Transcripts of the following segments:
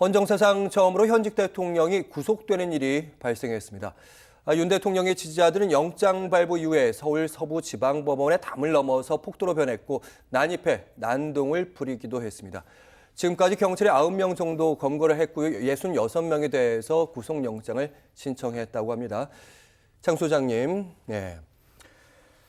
헌정사상 처음으로 현직 대통령이 구속되는 일이 발생했습니다. 윤 대통령의 지지자들은 영장 발부 이후에 서울 서부지방법원의 담을 넘어서 폭도로 변했고 난입해 난동을 부리기도 했습니다. 지금까지 경찰이 9명 정도 검거를 했고요. 66명에 대해서 구속영장을 신청했다고 합니다. 장 소장님,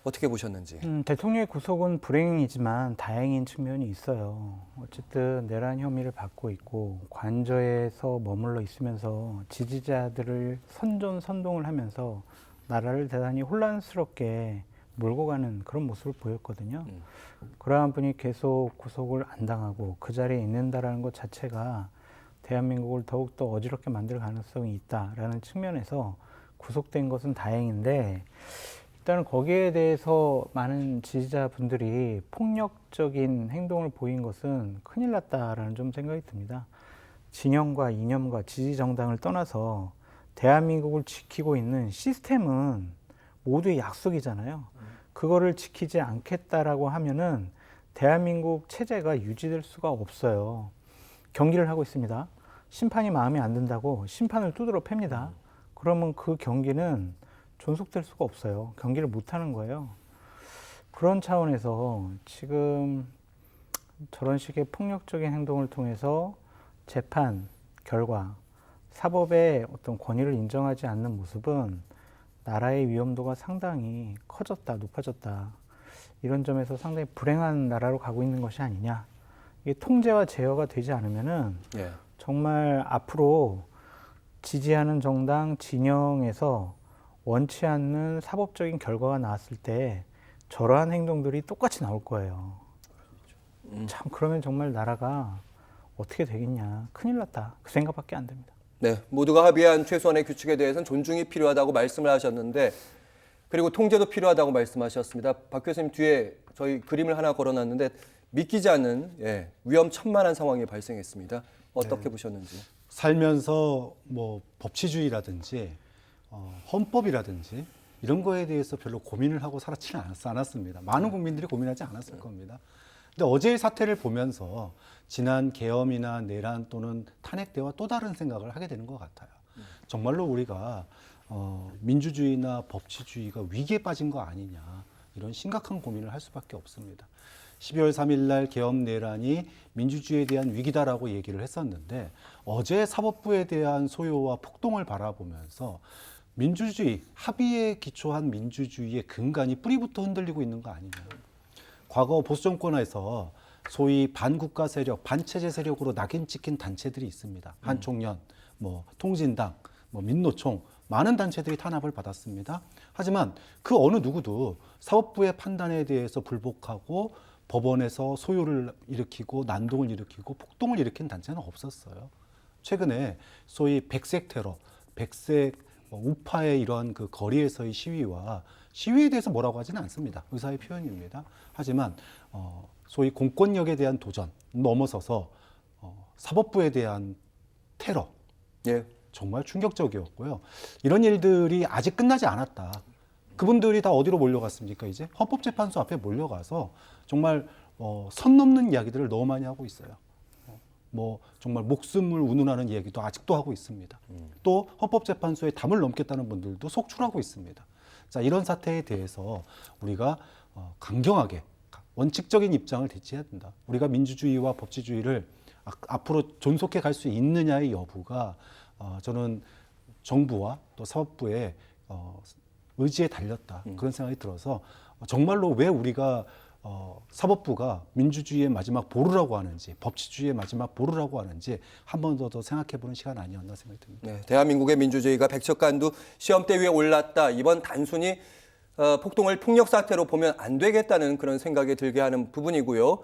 어떻게 보셨는지. 대통령의 구속은 불행이지만 다행인 측면이 있어요. 어쨌든 내란 혐의를 받고 있고 관저에서 머물러 있으면서 지지자들을 선전선동을 하면서 나라를 대단히 혼란스럽게 몰고 가는 그런 모습을 보였거든요. 그러한 분이 계속 구속을 안 당하고 그 자리에 있는다라는 것 자체가 대한민국을 더욱더 어지럽게 만들 가능성이 있다라는 측면에서 구속된 것은 다행인데, 일단은 거기에 대해서 많은 지지자분들이 폭력적인 행동을 보인 것은 큰일 났다라는 좀 생각이 듭니다. 진영과 이념과 지지 정당을 떠나서 대한민국을 지키고 있는 시스템은 모두의 약속이잖아요. 그거를 지키지 않겠다라고 하면은 대한민국 체제가 유지될 수가 없어요. 경기를 하고 있습니다. 심판이 마음에 안 든다고 심판을 두드러 팹니다. 그러면 그 경기는 존속될 수가 없어요. 경기를 못 하는 거예요. 그런 차원에서 지금 저런 식의 폭력적인 행동을 통해서 재판 결과, 사법의 어떤 권위를 인정하지 않는 모습은 나라의 위험도가 상당히 커졌다, 높아졌다. 이런 점에서 상당히 불행한 나라로 가고 있는 것이 아니냐. 이게 통제와 제어가 되지 않으면은 정말 앞으로 지지하는 정당 진영에서 원치 않는 사법적인 결과가 나왔을 때 저러한 행동들이 똑같이 나올 거예요. 참 그러면 정말 나라가 어떻게 되겠냐. 큰일 났다. 그 생각밖에 안 됩니다. 네, 모두가 합의한 최소한의 규칙에 대해서는 존중이 필요하다고 말씀을 하셨는데, 그리고 통제도 필요하다고 말씀하셨습니다. 박 교수님 뒤에 저희 그림을 하나 걸어놨는데 믿기지 않는 위험천만한 상황이 발생했습니다. 어떻게 보셨는지. 살면서 뭐 법치주의라든지 헌법이라든지 이런 거에 대해서 별로 고민을 하고 살았지는 않았습니다. 많은 국민들이 고민하지 않았을 겁니다. 근데 어제의 사태를 보면서 지난 계엄이나 내란 또는 탄핵 때와 또 다른 생각을 하게 되는 것 같아요. 정말로 우리가 민주주의나 법치주의가 위기에 빠진 거 아니냐, 이런 심각한 고민을 할 수밖에 없습니다. 12월 3일 날 계엄 내란이 민주주의에 대한 위기다라고 얘기를 했었는데, 어제 사법부에 대한 소요와 폭동을 바라보면서 민주주의, 합의에 기초한 민주주의의 근간이 뿌리부터 흔들리고 있는 거 아니냐. 과거 보수 정권에서 소위 반국가 세력, 반체제 세력으로 낙인 찍힌 단체들이 있습니다. 한총련, 통진당, 민노총, 많은 단체들이 탄압을 받았습니다. 하지만 그 어느 누구도 사법부의 판단에 대해서 불복하고 법원에서 소요를 일으키고 난동을 일으키고 폭동을 일으킨 단체는 없었어요. 최근에 소위 백색 테러, 백색 우파의 이러한 그 거리에서의 시위와 시위에 대해서 뭐라고 하지는 않습니다. 의사의 표현입니다. 하지만 소위 공권력에 대한 도전 넘어서서 사법부에 대한 테러, 정말 충격적이었고요. 이런 일들이 아직 끝나지 않았다. 그분들이 다 어디로 몰려갔습니까? 이제 헌법재판소 앞에 몰려가서 정말 선 넘는 이야기들을 너무 많이 하고 있어요. 정말 목숨을 운운하는 얘기도 아직도 하고 있습니다. 또 헌법재판소에 담을 넘겠다는 분들도 속출하고 있습니다. 자, 이런 사태에 대해서 우리가 강경하게 원칙적인 입장을 대치해야 된다. 우리가 민주주의와 법치주의를 앞으로 존속해 갈 수 있느냐의 여부가 저는 정부와 또 사법부의 의지에 달렸다. 그런 생각이 들어서 정말로 왜 우리가 사법부가 민주주의의 마지막 보루라고 하는지, 법치주의의 마지막 보루라고 하는지 한 번 더 생각해보는 시간 아니었나 생각이 듭니다. 네, 대한민국의 민주주의가 백척간두 시험대 위에 올랐다. 이번 단순히 폭동을 폭력 사태로 보면 안 되겠다는 그런 생각이 들게 하는 부분이고요.